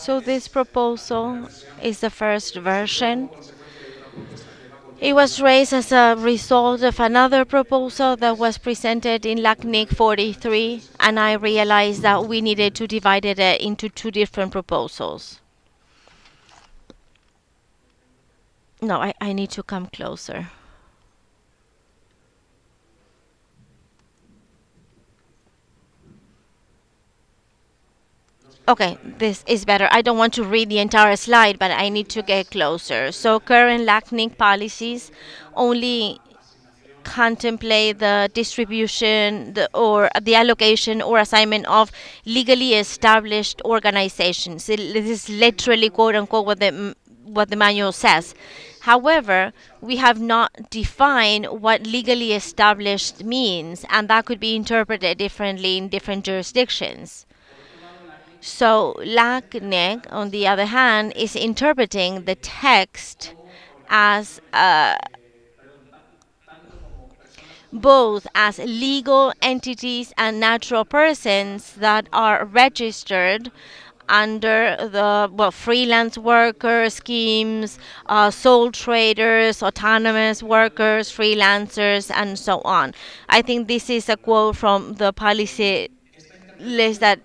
So this proposal is the first version. It was raised as a result of another proposal that was presented in LAC-2025-2, and I realized that we needed to divide it into two different proposals. No, I need to come closer. Okay, this is better. I don't want to read the entire slide, but I need to get closer. So current LACNIC policies only contemplate the distribution or the allocation or assignment of legally established organizations. This is literally quote unquote what the manual says. However, we have not defined what legally established means, and that could be interpreted differently in different jurisdictions. So LACNIC, on the other hand, is interpreting the text as both as legal entities and natural persons that are registered under the freelance worker schemes, sole traders, autonomous workers, freelancers, and so on. I think this is a quote from the policy list that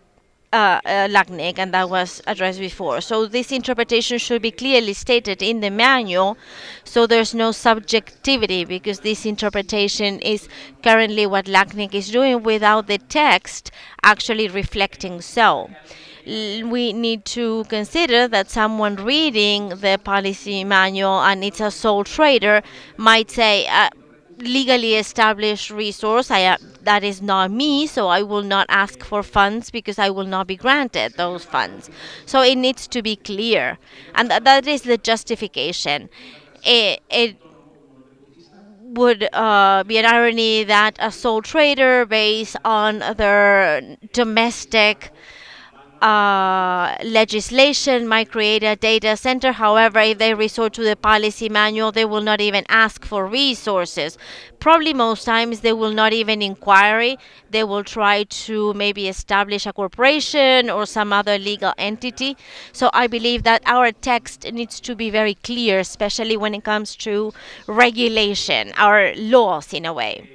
LACNIC, and that was addressed before. So this interpretation should be clearly stated in the manual, so there's no subjectivity, because this interpretation is currently what LACNIC is doing without the text actually reflecting so. We need to consider that someone reading the policy manual and it's a sole trader might say, legally established resource, that is not me, so I will not ask for funds because I will not be granted those funds. So it needs to be clear, and that is the justification. It would be an irony that a sole trader, based on their domestic legislation, might create a data center. However, if they resort to the policy manual, they will not even ask for resources. Probably most times they will not even inquire. They will try to maybe establish a corporation or some other legal entity. So I believe that our text needs to be very clear, especially when it comes to regulation, our laws in a way.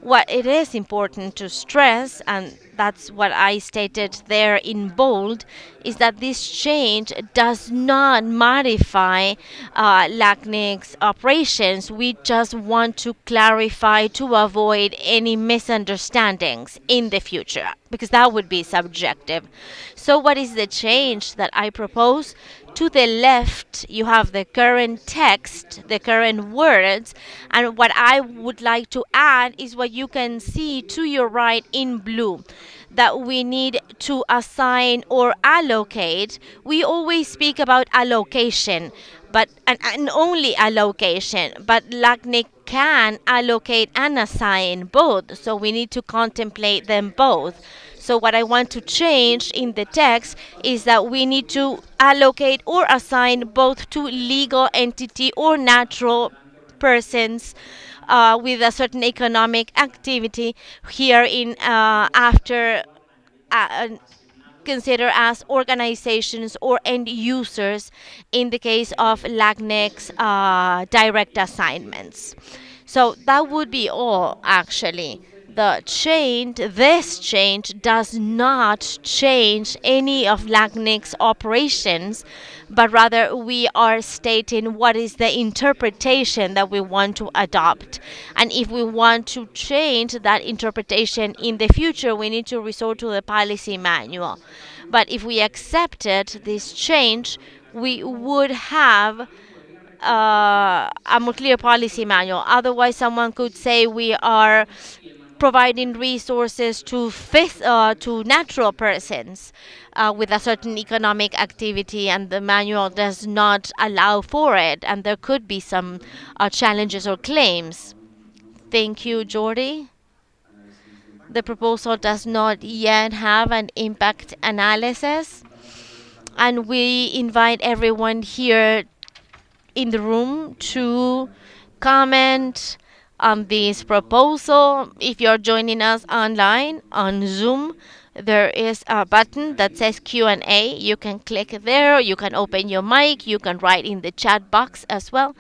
What it is important to stress, and that's what I stated there in bold, is that this change does not modify LACNIC's operations. We just want to clarify to avoid any misunderstandings in the future, because that would be subjective. So what is the change that I propose? To the left, you have the current text, the current words, and what I would like to add is what you can see to your right in blue, that we need to assign or allocate. We always speak about allocation, but and only allocation, but LACNIC can allocate and assign both, so we need to contemplate them both. So what I want to change in the text is that we need to allocate or assign both to legal entity or natural persons with a certain economic activity here in after consider as organizations or end users in the case of LACNIC's direct assignments. So that would be all, actually. This change does not change any of LACNIC's operations, but rather we are stating what is the interpretation that we want to adopt. And if we want to change that interpretation in the future, we need to resort to the policy manual. But if we accepted this change, we would have a more clear policy manual. Otherwise, someone could say we are providing resources to natural persons with a certain economic activity, and the manual does not allow for it, and there could be some challenges or claims. Thank you, Jordi. The proposal does not yet have an impact analysis, and we invite everyone here in the room to comment on this proposal. If you're joining us online on Zoom, there is a button that says Q&A. You can click there, you can open your mic, you can write in the chat box as well,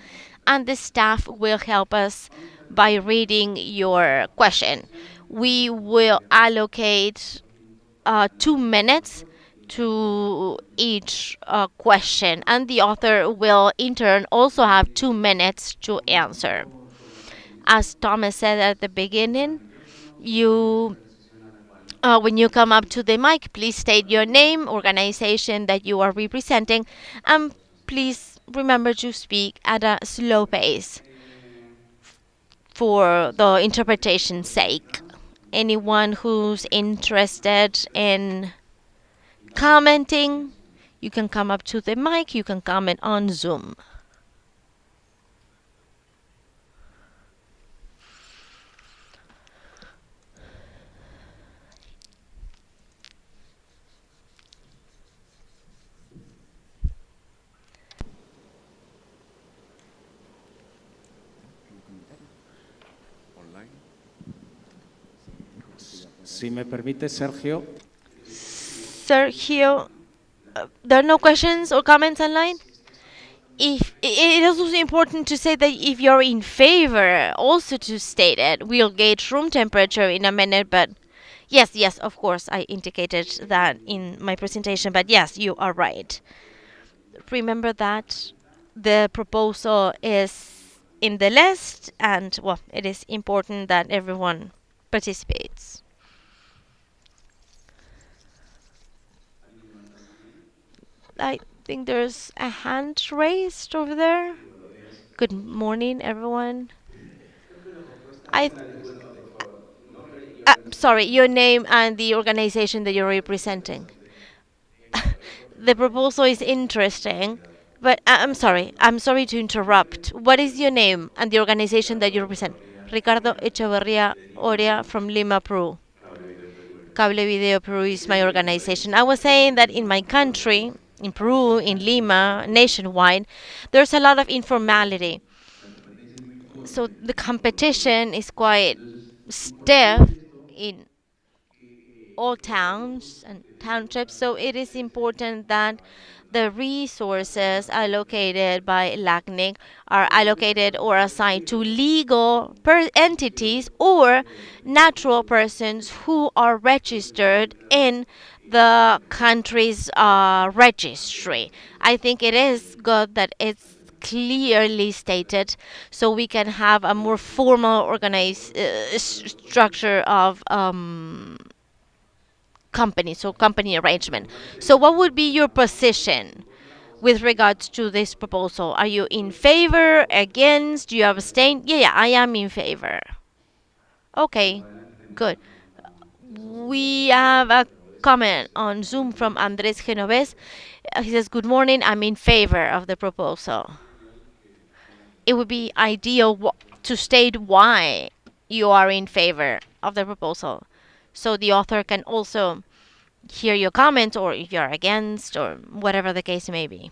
and the staff will help us by reading your question. We will allocate 2 minutes to each question, and the author will in turn also have 2 minutes to answer. As Thomas said at the beginning, you when you come up to the mic, please state your name, organization that you are representing, and please remember to speak at a slow pace for the interpretation's sake. Anyone who's interested in commenting, you can come up to the mic, you can comment on Zoom. Si me permite, Sergio. Sergio, there are no questions or comments online? If it is also important to say that if you're in favor, also to state it. We'll gauge room temperature in a minute, but yes, of course, I indicated that in my presentation, but yes, you are right. Remember that the proposal is in the list, and well, it is important that everyone participates. I think there's a hand raised over there. Good morning, everyone. I sorry, your name and the organization that you're representing. The proposal is interesting, but I'm sorry to interrupt. What is your name and the organization that you represent? Ricardo Echeverria Oria from Lima, Peru. Cable Video Peru is my organization. I was saying that in my country, in Peru, in Lima, nationwide, there's a lot of informality. So the competition is quite stiff in all towns and townships. So it is important that the resources allocated by LACNIC are allocated or assigned to legal entities or natural persons who are registered in the country's registry. I think it is good that it's clearly stated so we can have a more formal organized structure of company, so company arrangement. So what would be your position with regards to this proposal? Are you in favor, against? Do you abstain? Yeah, I am in favor. Okay, good. We have a comment on Zoom from Andres Genoves. He says, "Good morning. I'm in favor of the proposal." It would be ideal to state why you are in favor of the proposal, so the author can also hear your comments, or if you're against, or whatever the case may be.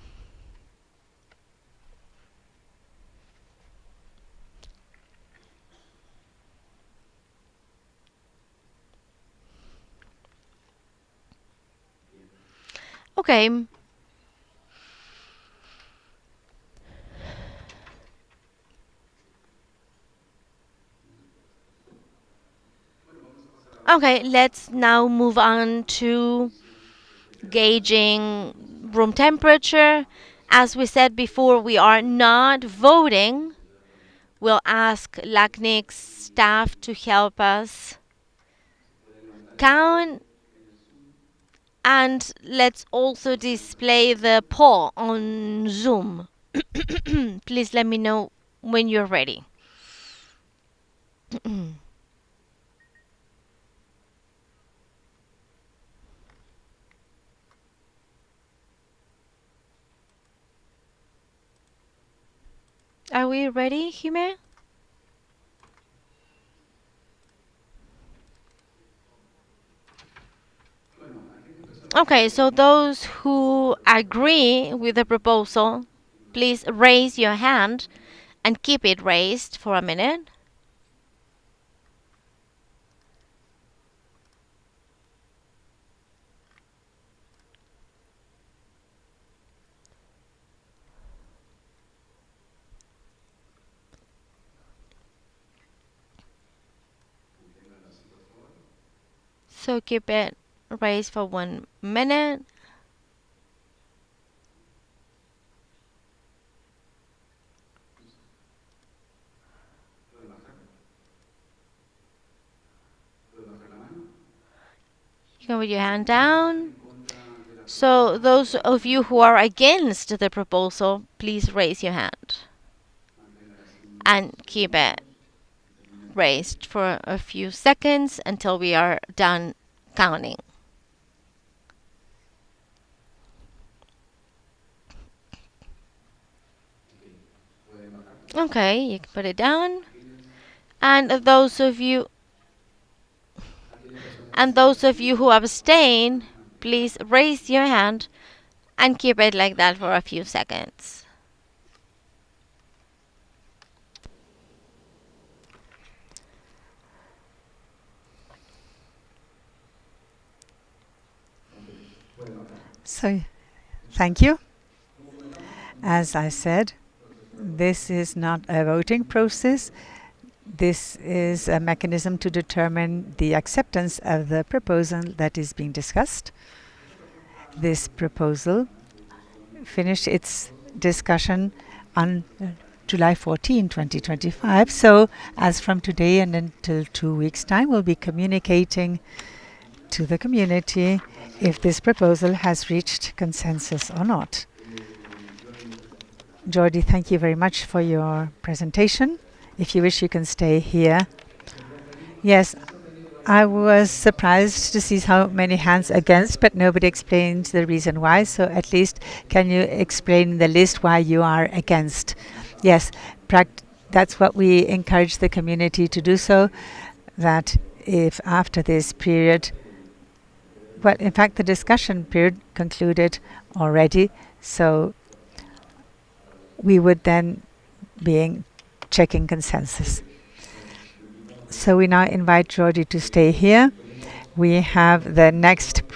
Okay. Okay, let's now move on to gauging room temperature. As we said before, we are not voting. We'll ask LACNIC's staff to help us count. And let's also display the poll on Zoom. Please let me know when you're ready. Are we ready, Hime? Okay, so those who agree with the proposal, please raise your hand and keep it raised for a minute. So keep it raised for 1 minute. You can put your hand down. So those of you who are against the proposal, please raise your hand and keep it raised for a few seconds until we are done counting. Okay, you can put it down. And those of you who abstain, please raise your hand and keep it like that for a few seconds. So, thank you. As I said, this is not a voting process. This is a mechanism to determine the acceptance of the proposal that is being discussed. This proposal finished its discussion on July 14, 2025. So, as from today and until 2 weeks' time, we'll be communicating to the community if this proposal has reached consensus or not. Jordi, thank you very much for your presentation. If you wish, you can stay here. Yes, I was surprised to see how many hands against, but nobody explained the reason why. So at least can you explain the list why you are against? Yes, that's what we encourage the community to do, so that if after this period, well, in fact, the discussion period concluded already, so we would then be checking consensus. So we now invite Jordi to stay here. We have the next